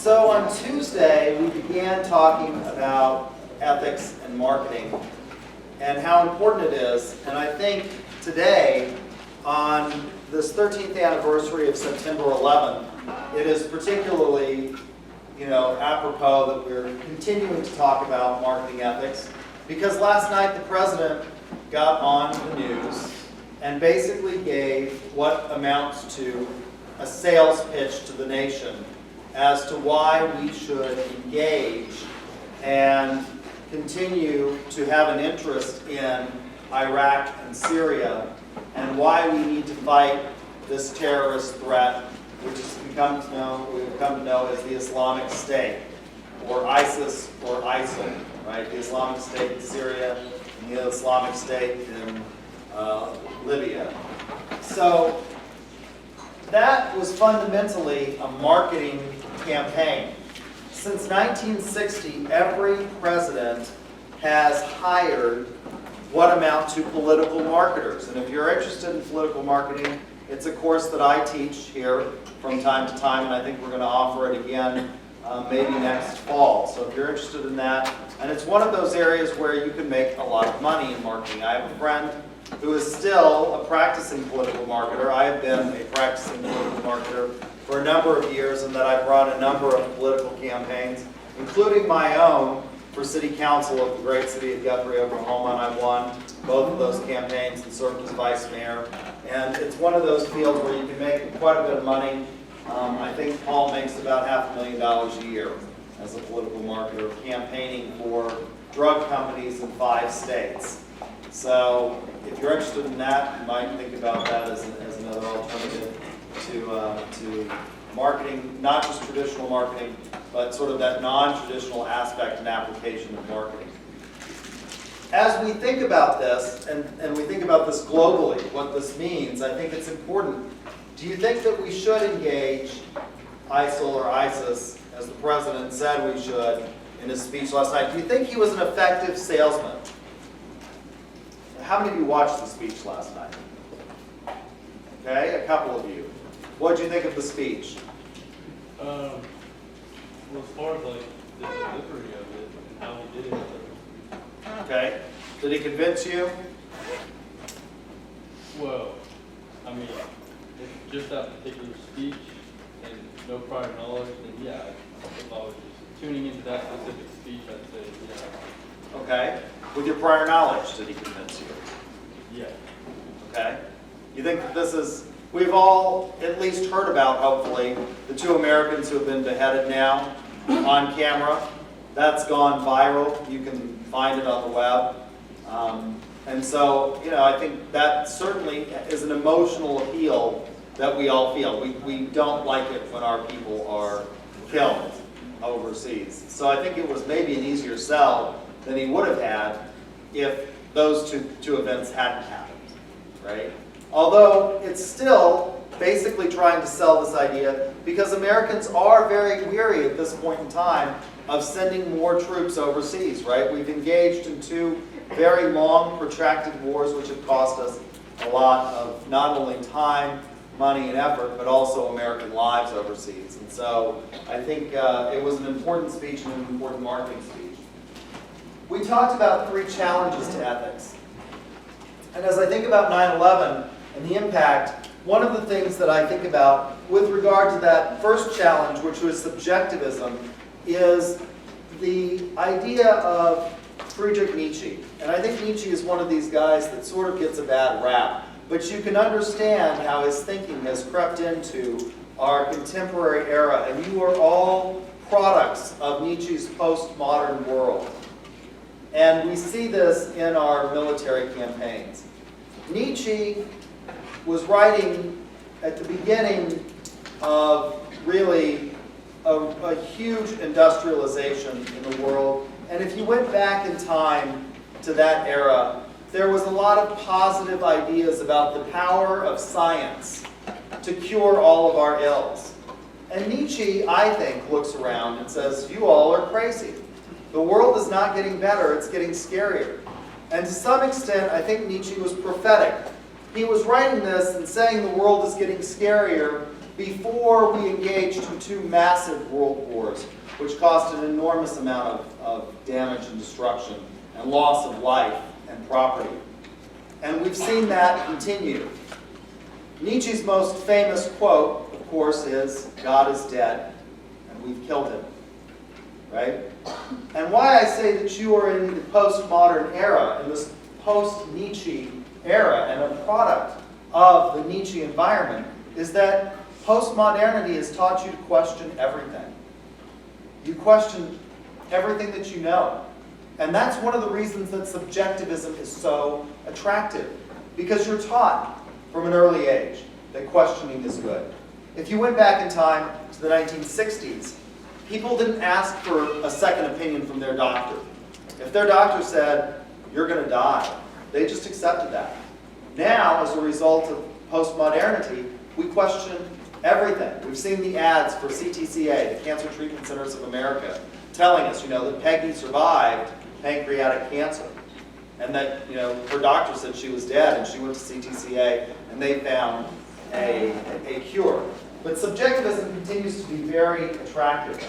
So on Tuesday, we began talking about ethics and marketing and how important it is. And I think today, on this 13th anniversary of September 11, it is particularly, apropos that we're continuing to talk about marketing ethics, because last night the president got on the news and basically gave what amounts to a sales pitch to the nation as to why we should engage and continue to have an interest in Iraq and Syria, and why we need to fight this terrorist threat, which has we've come to know as the Islamic State, or ISIS, or ISIL, right? The Islamic State in Syria and the Islamic State in Libya. So that was fundamentally a marketing campaign. Since 1960, every president has hired what amount to political marketers. And if you're interested in political marketing, it's a course that I teach here from time to time, and I think we're going to offer it again maybe next fall. So if you're interested in that, and it's one of those areas where you can make a lot of money in marketing. I have a friend who is still a practicing political marketer. I have been a practicing political marketer for a number of years, and that I've run a number of political campaigns, including my own for city council of the great city of Guthrie, Oklahoma, and I won both of those campaigns and served as vice mayor. And it's one of those fields where you can make quite a bit of money. I think Paul makes about $500,000 a year as a political marketer, campaigning for drug companies in 5 states. So if you're interested in that, you might think about that as another alternative to marketing, not just traditional marketing, but sort of that non-traditional aspect and application of marketing. As we think about this, and we think about this globally, what this means, I think it's important. Do you think that we should engage ISIL or ISIS, as the president said we should in his speech last night? Do you think he was an effective salesman? How many of you watched the speech last night? Okay, a couple of you. What did you think of the speech? Well, as far as like the delivery of it and how he did it. Okay. Did he convince you? Well, I mean, if just that particular speech and no prior knowledge, then yeah, if I was just tuning into that specific speech, I'd say yeah. Okay. With your prior knowledge, did he convince you? Yeah. Okay. You think that this is, we've all at least heard about, hopefully, the 2 Americans who have been beheaded now on camera. That's gone viral. You can find it on the web. And so, I think that certainly is an emotional appeal that we all feel. We don't like it when our people are killed overseas. So I think it was maybe an easier sell than he would have had if those two events hadn't happened, right? Although it's still basically trying to sell this idea, because Americans are very weary at this point in time of sending more troops overseas, right? We've engaged in 2 very long, protracted wars, which have cost us a lot of not only time, money, and effort, but also American lives overseas. And so I think it was an important speech and an important marketing speech. We talked about 3 challenges to ethics. And as I think about 9/11 and the impact, one of the things that I think about with regard to that first challenge, which was subjectivism, is the idea of Friedrich Nietzsche. And I think Nietzsche is one of these guys that sort of gets a bad rap. But you can understand how his thinking has crept into our contemporary era. And you are all products of Nietzsche's postmodern world. And we see this in our military campaigns. Nietzsche was writing at the beginning of really a huge industrialization in the world. And if you went back in time to that era, there was a lot of positive ideas about the power of science to cure all of our ills. And Nietzsche, I think, looks around and says, you all are crazy. The world is not getting better, it's getting scarier. And to some extent, I think Nietzsche was prophetic. He was writing this and saying the world is getting scarier before we engaged in two massive world wars, which caused an enormous amount of damage and destruction and loss of life and property. And we've seen that continue. Nietzsche's most famous quote, of course, is, "God is dead, and we've killed him." Right? And why I say that you are in the postmodern era, in this post-Nietzsche era, and a product of the Nietzsche environment, is that postmodernity has taught you to question everything. You question everything that you know. And that's one of the reasons that subjectivism is so attractive. Because you're taught from an early age that questioning is good. If you went back in time to the 1960s, people didn't ask for a second opinion from their doctor. If their doctor said, "You're going to die," they just accepted that. Now, as a result of postmodernity, we question everything. We've seen the ads for CTCA, the Cancer Treatment Centers of America, telling us, that Peggy survived pancreatic cancer. And that, her doctor said she was dead, and she went to CTCA, and they found a cure. But subjectivism continues to be very attractive.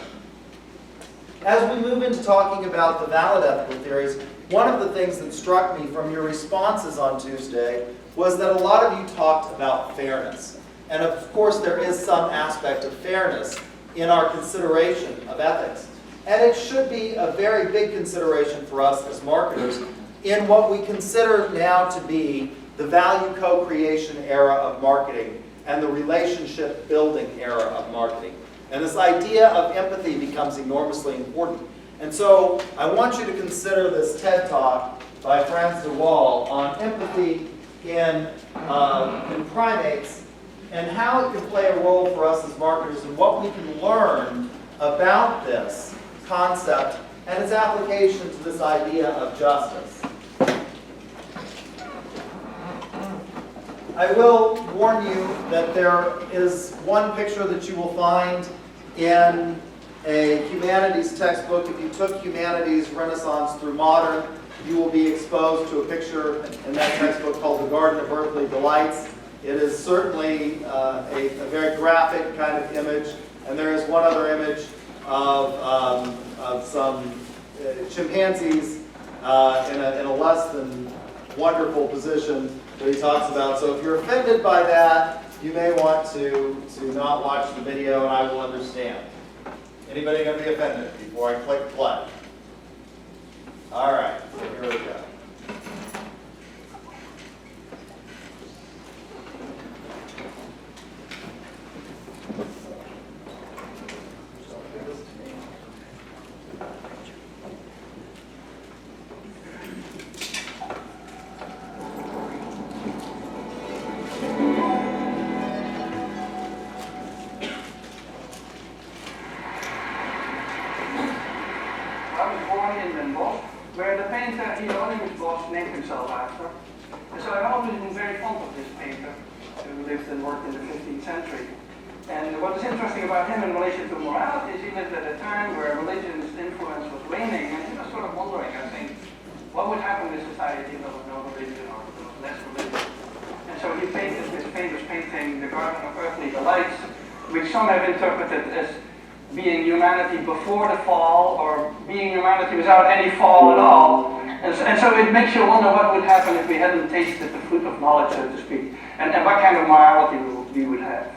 As we move into talking about the valid ethical theories, one of the things that struck me from your responses on Tuesday was that a lot of you talked about fairness. And of course, there is some aspect of fairness in our consideration of ethics. And it should be a very big consideration for us as marketers in what we consider now to be the value co-creation era of marketing and the relationship building era of marketing. And this idea of empathy becomes enormously important. And so I want you to consider this TED Talk by Franz de Waal on empathy in primates and how it can play a role for us as marketers and what we can learn about this concept and its application to this idea of justice. I will warn you that there is one picture that you will find in a humanities textbook. If you took humanities Renaissance through modern, you will be exposed to a picture in that textbook called The Garden of Earthly Delights. It is certainly a very graphic kind of image, and there is one other image of some chimpanzees in a less than wonderful position that he talks about. So if you're offended by that, you may want to not watch the video, and I will understand. Anybody going to be offended before I click play? All right, so here we go. Before the fall, or being humanity without any fall at all. And so it makes you wonder what would happen if we hadn't tasted the fruit of knowledge, so to speak, and what kind of morality we would have.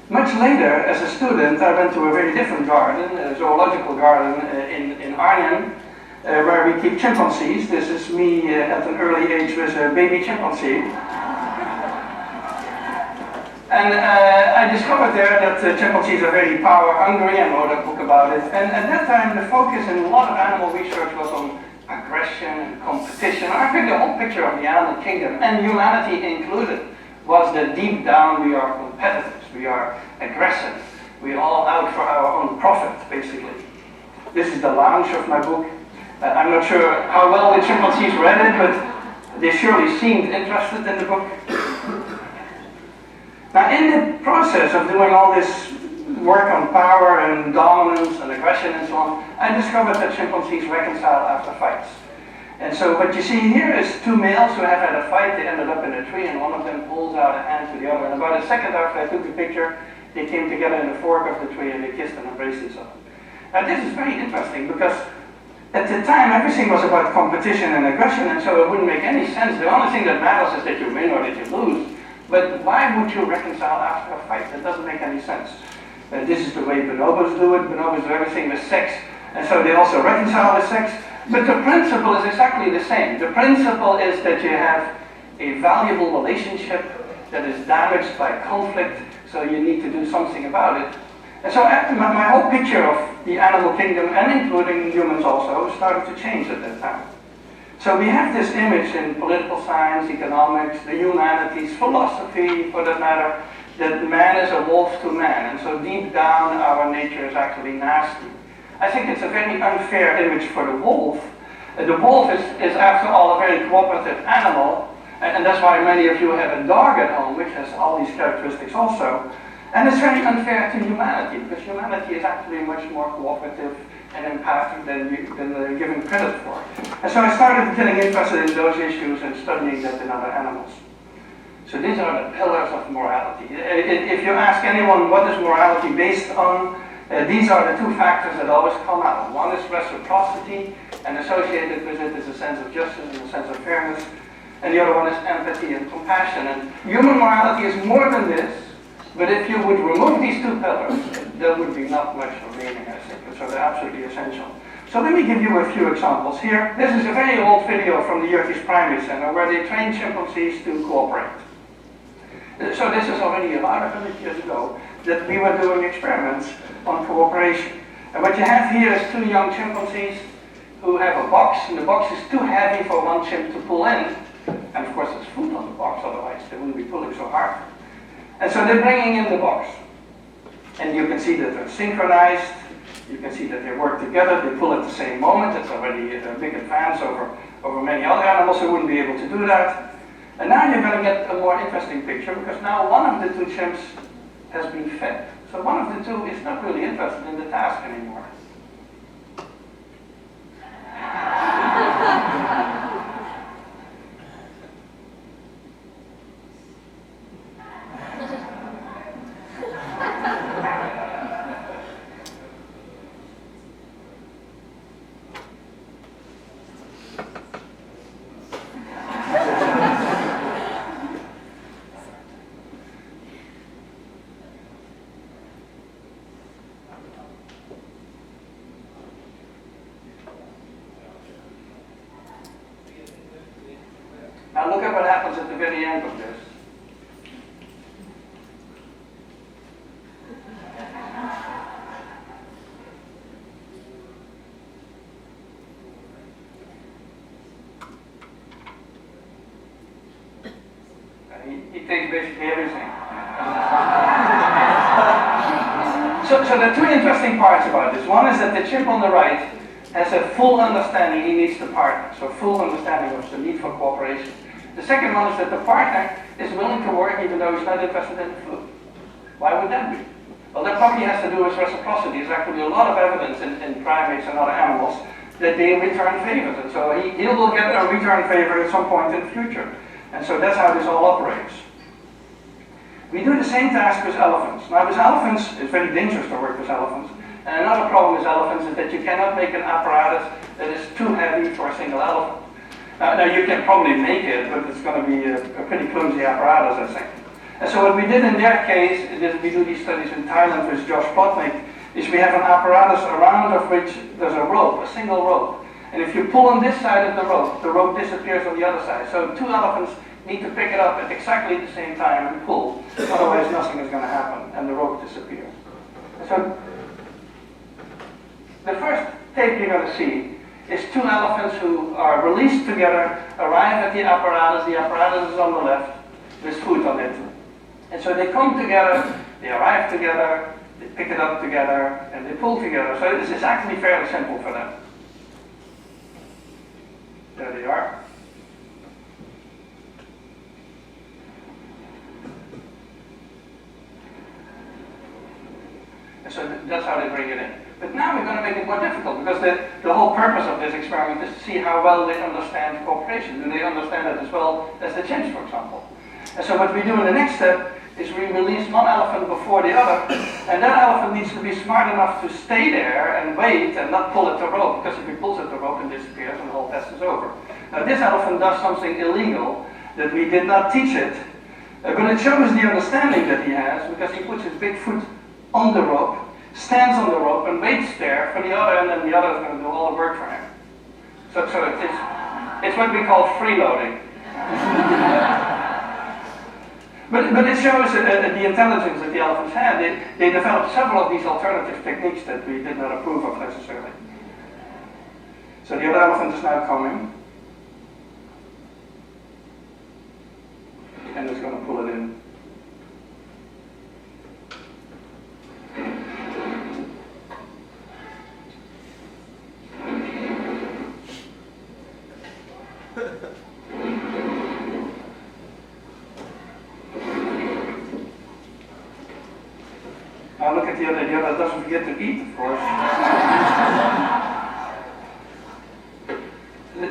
Much later, as a student, I went to a very different garden, a zoological garden in Arnhem, where we keep chimpanzees. This is me at an early age with a baby chimpanzee. And I discovered there that chimpanzees are very power hungry. I wrote a book about it. And at that time, the focus in a lot of animal research was on aggression and competition. I think the whole picture of the animal kingdom, and humanity included, was that deep down we are competitors, we are aggressive, we're all out for our own profit, basically. This is the launch of my book. I'm not sure how well the chimpanzees read it, but they surely seemed interested in the book. Now, in the process of doing all this work on power and dominance and aggression and so on, I discovered that chimpanzees reconcile after fights. And so what you see here is two males who have had a fight. They ended up in a tree, and one of them pulls out a hand to the other. And about a second after I took the picture, they came together in the fork of the tree and they kissed and embraced each other. Now this is very interesting because at the time everything was about competition and aggression, and so it wouldn't make any sense. The only thing that matters is that you win or that you lose. But why would you reconcile after a fight? That doesn't make any sense. This is the way bonobos do it. Bonobos do everything with sex, and so they also reconcile with sex. But the principle is exactly the same. The principle is that you have a valuable relationship that is damaged by conflict, so you need to do something about it. And so my whole picture of the animal kingdom, and including humans also, started to change at that time. So we have this image in political science, economics, the humanities, philosophy for that matter, that man is a wolf to man, and so deep down our nature is actually nasty. I think it's a very unfair image for the wolf. The wolf is after all a very cooperative animal, and that's why many of you have a dog at home, which has all these characteristics also. And it's very unfair to humanity, because humanity is actually much more cooperative and empathic than they're given credit for. And so I started getting interested in those issues and studying that in other animals. So these are the pillars of morality. If you ask anyone what is morality based on, these are the two factors that always come out. One is reciprocity, and associated with it is a sense of justice and a sense of fairness. And the other one is empathy and compassion. And human morality is more than this, but if you would remove these two pillars, there would be not much remaining, I think. So they're absolutely essential. So let me give you a few examples here. This is a very old video from the Primates Center where they trained chimpanzees to cooperate. So this is already about 100 years ago that we were doing experiments on cooperation. And what you have here is two young chimpanzees who have a box, and the box is too heavy for one chimp to pull in. And of course there's food on the box, otherwise they wouldn't be pulling so hard. And so they're bringing in the box. And you can see that they're synchronized. You can see that they work together. They pull at the same moment. That's already a big advance over many other animals who wouldn't be able to do that. And now you're going to get a more interesting picture, because now one of the two chimps has been fed. So one of the two is not really interested in the task anymore. Now look at what happens at the very end of this. He takes basically everything. So there are two interesting parts about this. One is that the chimp on the right has a full understanding he needs the partner, so full understanding of the need for cooperation. The second one is that the partner is willing to work even though he's not interested in the food. Why would that be? Well, that probably has to do with reciprocity. There's actually a lot of evidence in primates and other animals that they return favors, and so he will get a return favor at some point in the future. And so that's how this all operates. We do the same task with elephants. Now with elephants, it's very dangerous to work with elephants. And another problem with elephants is that you cannot make an apparatus that is too heavy for a single elephant. Now you can probably make it, but it's going to be a pretty clumsy apparatus, I think. And so what we did in their case, is we do these studies in Thailand with Josh Plotnick, is we have an apparatus around of which there's a rope, a single rope. And if you pull on this side of the rope disappears on the other side. So two elephants need to pick it up at exactly the same time and pull. Otherwise nothing is going to happen and the rope disappears. So the first tape you're going to see is two elephants who are released together, arrive at the apparatus is on the left, there's food on it. And so they come together, they arrive together, they pick it up together, and they pull together. So this is actually fairly simple for them. There they are. And so that's how they bring it in. But now we're going to make it more difficult, because the whole purpose of this experiment is to see how well they understand cooperation. Do they understand it as well as the chimps, for example? And so what we do in the next step is we release one elephant before the other, and that elephant needs to be smart enough to stay there and wait and not pull at the rope, because if he pulls at the rope, it disappears and the whole test is over. Now this elephant does something illegal that we did not teach it, but it shows the understanding that he has, because he puts his big foot on the rope, stands on the rope and waits there for the other, and then the other is going to do all the work for him. So it's what we call freeloading. But it shows the intelligence that the elephants had. They developed several of these alternative techniques that we did not approve of necessarily. So the other elephant is now coming. And it's going to pull it in. Now look at the other doesn't forget to eat, of course.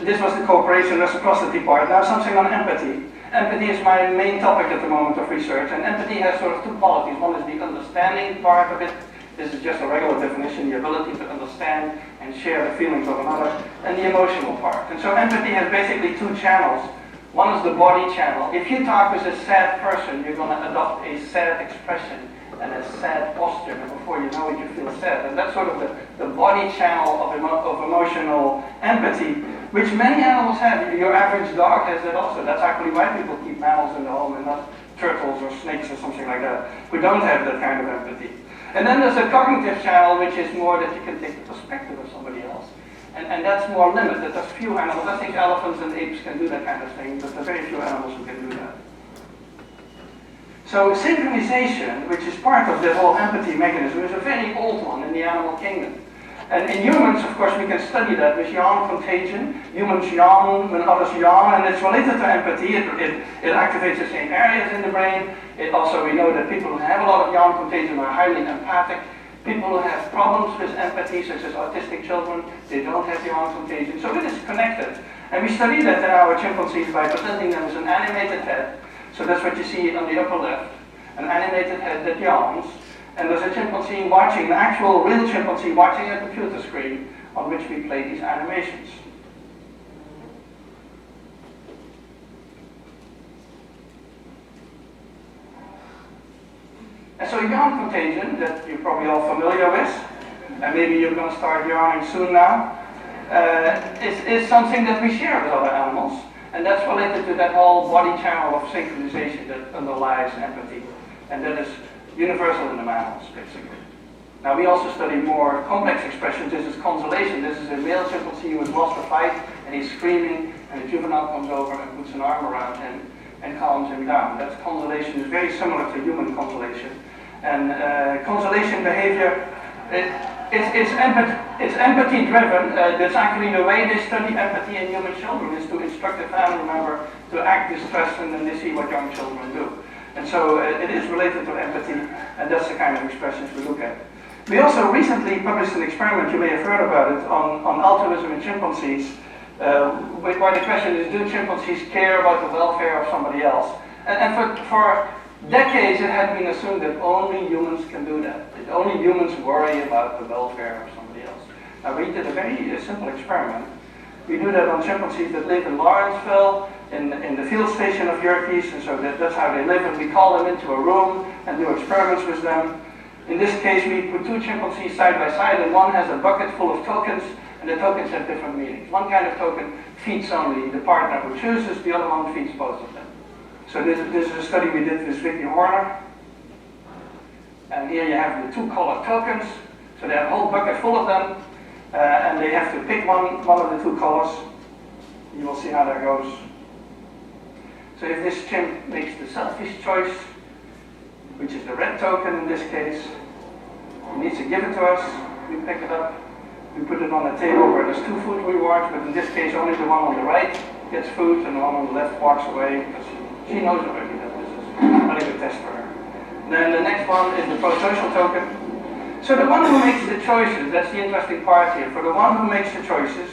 This was the cooperation reciprocity part. Now something on empathy. Empathy is my main topic at the moment of research, and empathy has sort of two qualities. One is the understanding part of it. This is just a regular definition, the ability to understand and share the feelings of another, and the emotional part. And so empathy has basically two channels. One is the body channel. If you talk with a sad person, you're going to adopt a sad expression and a sad posture, and before you know it, you feel sad. And that's sort of the body channel of emotional empathy, which many animals have. Your average dog has that also. That's actually why people keep mammals in the home and not turtles or snakes or something like that, who don't have that kind of empathy. And then there's a cognitive channel, which is more that you can take the perspective of somebody else. And that's more limited. There's few animals. I think elephants and apes can do that kind of thing, but there are very few animals who can do that. So synchronization, which is part of the whole empathy mechanism, is a very old one in the animal kingdom. And in humans, of course, we can study that with yawn contagion. Humans yawn when others yawn, and it's related to empathy. It activates the same areas in the brain. It also, we know that people who have a lot of yawn contagion are highly empathic. People who have problems with empathy, such as autistic children, they don't have yawn contagion. So it is connected. And we study that in our chimpanzees by presenting them as an animated head. So that's what you see on the upper left, an animated head that yawns. And there's a chimpanzee watching, an actual real chimpanzee watching a computer screen on which we play these animations. And so yawn contagion, that you're probably all familiar with, and maybe you're going to start yawning soon now, is something that we share with other animals. And that's related to that whole body channel of synchronization that underlies empathy. And that is universal in the mammals, basically. Now we also study more complex expressions. This is consolation. This is a male chimpanzee who has lost a fight and he's screaming, and the juvenile comes over and puts an arm around him and calms him down. That's consolation. It's very similar to human consolation. And consolation behavior, it's empathy driven. That's actually the way they study empathy in human children, is to instruct a family member to act distressed, and then they see what young children do. And so it is related to empathy, and that's the kind of expressions we look at. We also recently published an experiment, you may have heard about it, on altruism in chimpanzees, where the question is, do chimpanzees care about the welfare of somebody else? And for decades it had been assumed that only humans can do that. That only humans worry about the welfare of somebody else. Now we did a very simple experiment. We do that on chimpanzees that live in Lawrenceville, in the field station of Yerkes, and so that's how they live, and we call them into a room and do experiments with them. In this case, we put two chimpanzees side by side, and one has a bucket full of tokens, and the tokens have different meanings. One kind of token feeds only the partner who chooses, the other one feeds both of them. So this is a study we did with Vicky Horner. And here you have the two colored tokens, so they have a whole bucket full of them, and they have to pick one of the two colors. You will see how that goes. So if this chimp makes the selfish choice, which is the red token in this case, he needs to give it to us. We pick it up, we put it on a table where there's two food rewards, but in this case only the one on the right gets food and the one on the left walks away, because she knows already that this is only a test for her. Then the next one is the pro-social token. So the one who makes the choices, that's the interesting part here. For the one who makes the choices,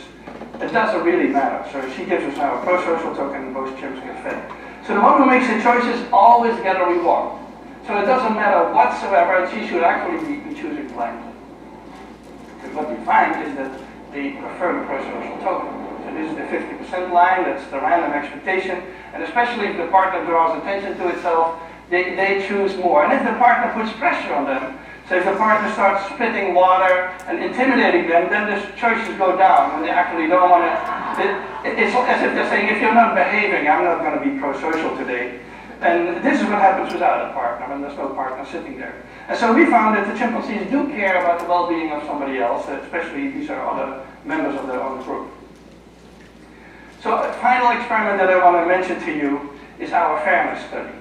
it doesn't really matter. So she gives us now a pro-social token and both chimps get fed. So the one who makes the choices always get a reward. So it doesn't matter whatsoever, and she should actually be choosing blindly. Because what we find is that they prefer the pro-social token. So this is the 50% line, that's the random expectation, and especially if the partner draws attention to itself, they choose more. And if the partner puts pressure on them, so if the partner starts spitting water and intimidating them, then the choices go down when they actually don't want to. It's as if they're saying, if you're not behaving, I'm not going to be pro-social today. And this is what happens without a partner, when there's no partner sitting there. And so we found that the chimpanzees do care about the well-being of somebody else, especially these are other members of their own group. So a final experiment that I want to mention to you is our fairness study.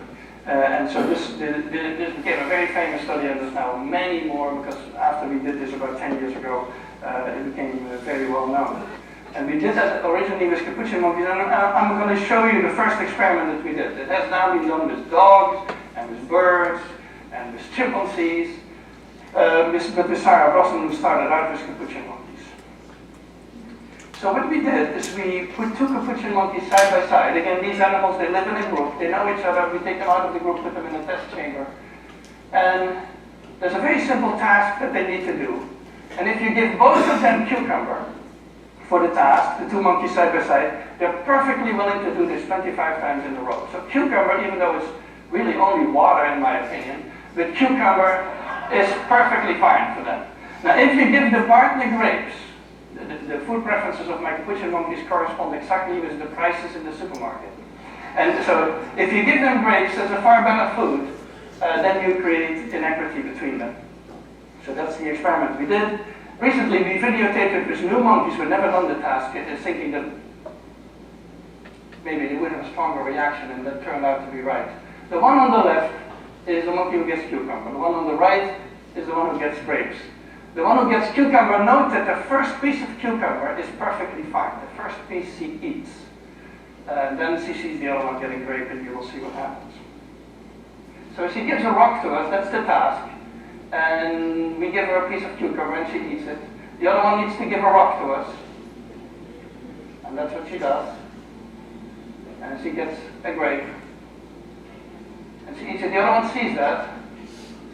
And so this became a very famous study, and there's now many more, because after we did this about 10 years ago, it became very well known. And we did that originally with capuchin monkeys, and I'm going to show you the first experiment that we did. It has now been done with dogs, and with birds, and with chimpanzees, but with Sarah Brosnan, who started out with capuchin monkeys. So what we did is we put two capuchin monkeys side by side. Again, these animals, they live in a group, they know each other, we take them out of the group, put them in a test chamber. And there's a very simple task that they need to do. And if you give both of them cucumber for the task, the two monkeys side by side, they're perfectly willing to do this 25 times in a row. So cucumber, even though it's really only water in my opinion, but cucumber is perfectly fine for them. Now if you give the partner grapes, the food preferences of my capuchin monkeys correspond exactly with the prices in the supermarket. And so if you give them grapes as a far better food, then you create inequity between them. So that's the experiment we did. Recently we videotaped it with new monkeys who had never done the task, thinking that maybe they would have a stronger reaction, and that turned out to be right. The one on the left is the monkey who gets cucumber. The one on the right is the one who gets grapes. The one who gets cucumber, note that the first piece of cucumber is perfectly fine. The first piece she eats. Then she sees the other one getting grape, and you will see what happens. So she gives a rock to us, that's the task. And we give her a piece of cucumber and she eats it. The other one needs to give a rock to us. And that's what she does. And she gets a grape. And she eats it. The other one sees that.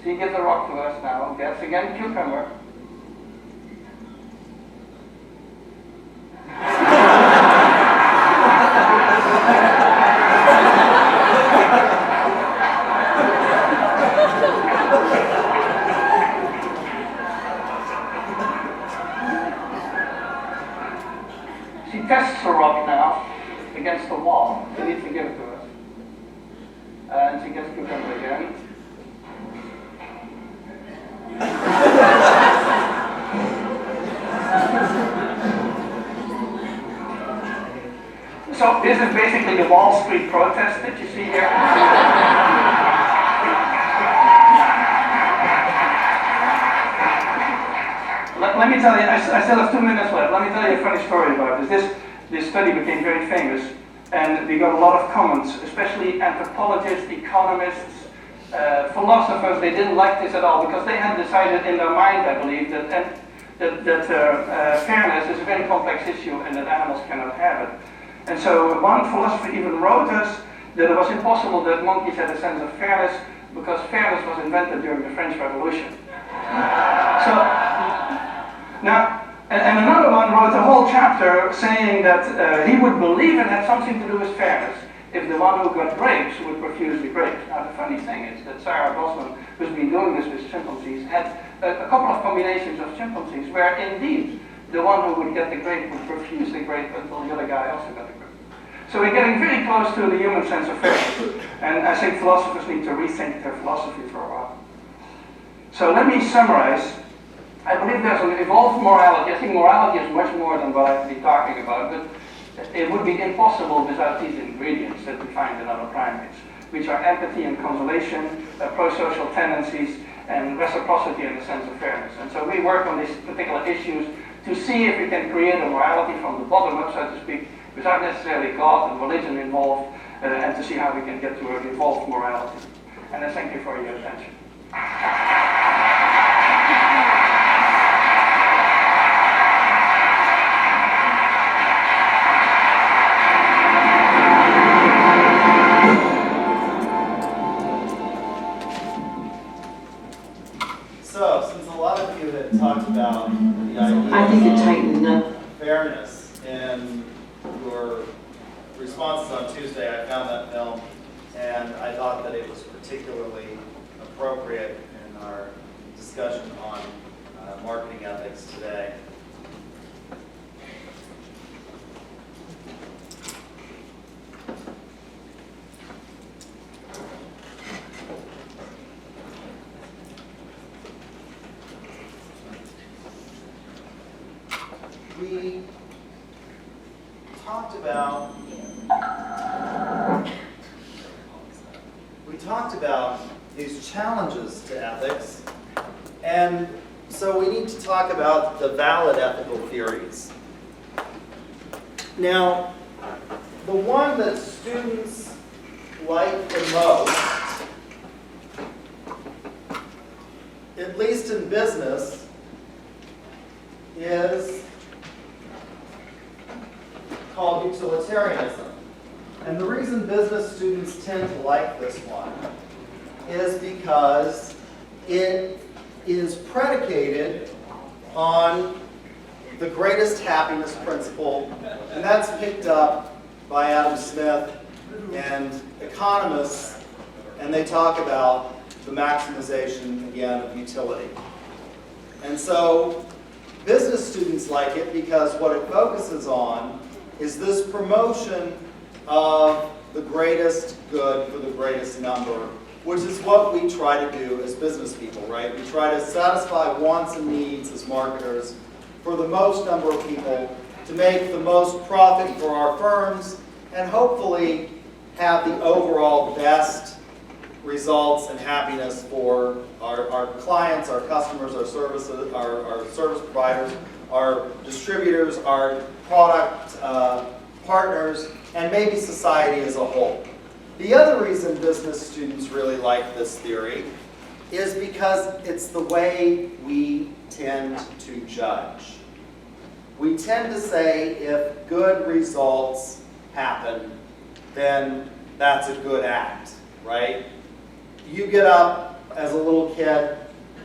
She gives a rock to us now, gets again cucumber. She tests the rock now against the wall. She needs to give it to us. And she gets cucumber again. So this is basically the Wall Street protest that you see here. Let me tell you, I still have 2 minutes left. Let me tell you a funny story about this. This study became very famous, and we got a lot of comments, especially anthropologists, economists, philosophers. They didn't like this at all because they had decided in their mind, I believe, that fairness is a very complex issue and that animals cannot have it. And so one philosopher even wrote us that it was impossible that monkeys had a sense of fairness because fairness was invented during the French Revolution. So now, and another one wrote a whole chapter saying that he would believe it had something to do with fairness if the one who got grapes would refuse the grapes. Now the funny thing is that Sarah Brosnan, who's been doing this with chimpanzees, had a couple of combinations of chimpanzees where indeed the one who would get the grape would refuse the grape until the other guy also got the grape. So we're getting very close to the human sense of fairness, and I think philosophers need to rethink their philosophy for a while. So let me summarize. I believe there's an evolved morality. I think morality is much more than what I've been talking about, but it would be impossible without these ingredients that we find in other primates, which are empathy and consolation, pro-social tendencies, and reciprocity in the sense of fairness. And so we work on these particular issues to see if we can create a morality from the bottom up, so to speak, without necessarily God and religion involved, and to see how we can get to an evolved morality. And I thank you for your attention. so, since a lot of you had talked about the idea I think it of tightened up. fairness in your responses on Tuesday, I found that film, and I thought that it was particularly appropriate in our discussion on marketing ethics today. We talked about these challenges to ethics, and so we need to talk about the valid ethical theories. Now, the one that students like the most, at least in business, is called utilitarianism. And the reason business students tend to like this one is because it is predicated on the greatest happiness principle, and that's picked up by Adam Smith and economists, and they talk about the maximization, again, of utility. And so business students like it because what it focuses on is this promotion of the greatest good for the greatest number, which is what we try to do as business people, right? We try to satisfy wants and needs as marketers for the most number of people to make the most profit for our firms and hopefully have the overall best results and happiness for our clients, our customers, our services, our service providers, our distributors, our product partners, and maybe society as a whole. The other reason business students really like this theory is because it's the way we tend to judge. We tend to say if good results happen, then that's a good act, right? You get up as a little kid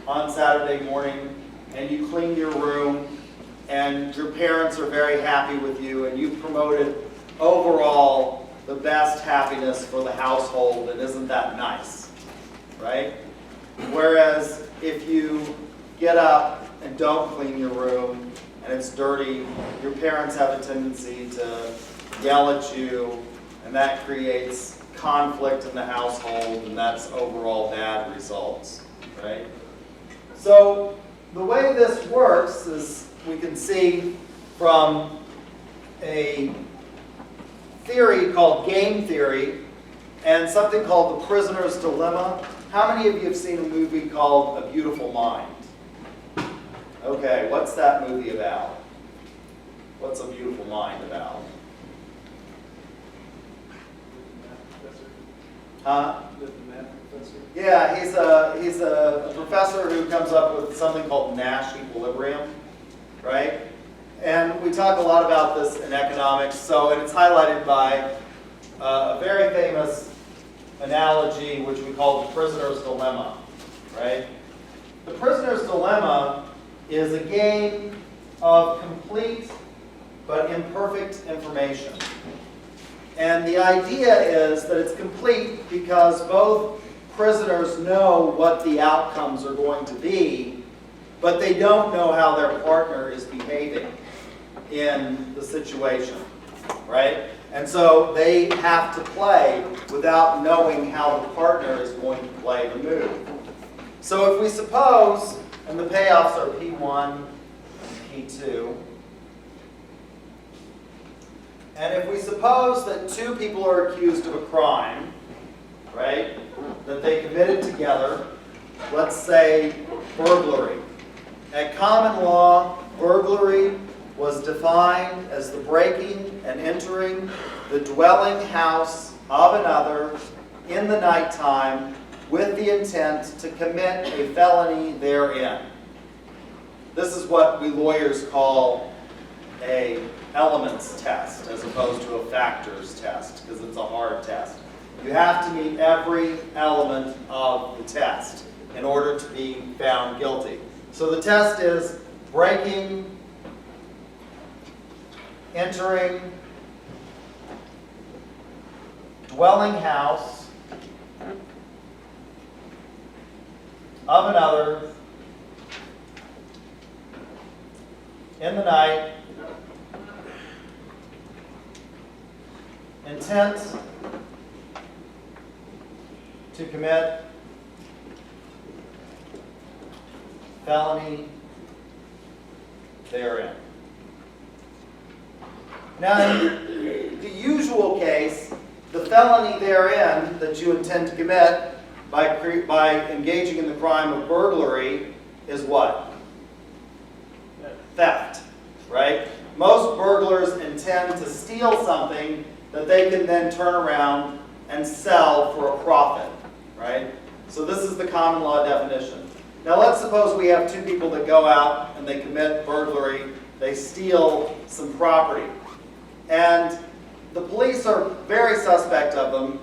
on Saturday morning and you clean your room and your parents are very happy with you and you've promoted overall the best happiness for the household, and isn't that nice, right? Whereas if you get up and don't clean your room and it's dirty, your parents have a tendency to yell at you, and that creates conflict in the household, and that's overall bad results, right? So the way this works is we can see from a theory called game theory and something called the prisoner's dilemma. How many of you have seen a movie called A Beautiful Mind? Okay, what's that movie about? What's A Beautiful Mind about? Huh? Yeah, he's a professor who comes up with something called Nash Equilibrium, right? And we talk a lot about this in economics, and it's highlighted by a very famous analogy which we call the prisoner's dilemma, right? The prisoner's dilemma is a game of complete but imperfect information. And the idea is that it's complete because both prisoners know what the outcomes are going to be, but they don't know how their partner is behaving in the situation, right? And so they have to play without knowing how the partner is going to play the move. So if we suppose, and the payoffs are P1 and P2, and if we suppose that two people are accused of a crime, right, that they committed together, let's say burglary. At common law, burglary was defined as the breaking and entering the dwelling house of another in the nighttime with the intent to commit a felony therein. This is what we lawyers call an elements test as opposed to a factors test, because it's a hard test. You have to meet every element of the test in order to be found guilty. So the test is breaking, entering, dwelling house of another in the night, intent to commit felony therein. Now, in the usual case, the felony therein that you intend to commit by engaging in the crime of burglary is what? Theft, right? Most burglars intend to steal something that they can then turn around and sell for a profit, right? So this is the common law definition. Now let's suppose we have two people that go out and they commit burglary, they steal some property. And the police are very suspect of them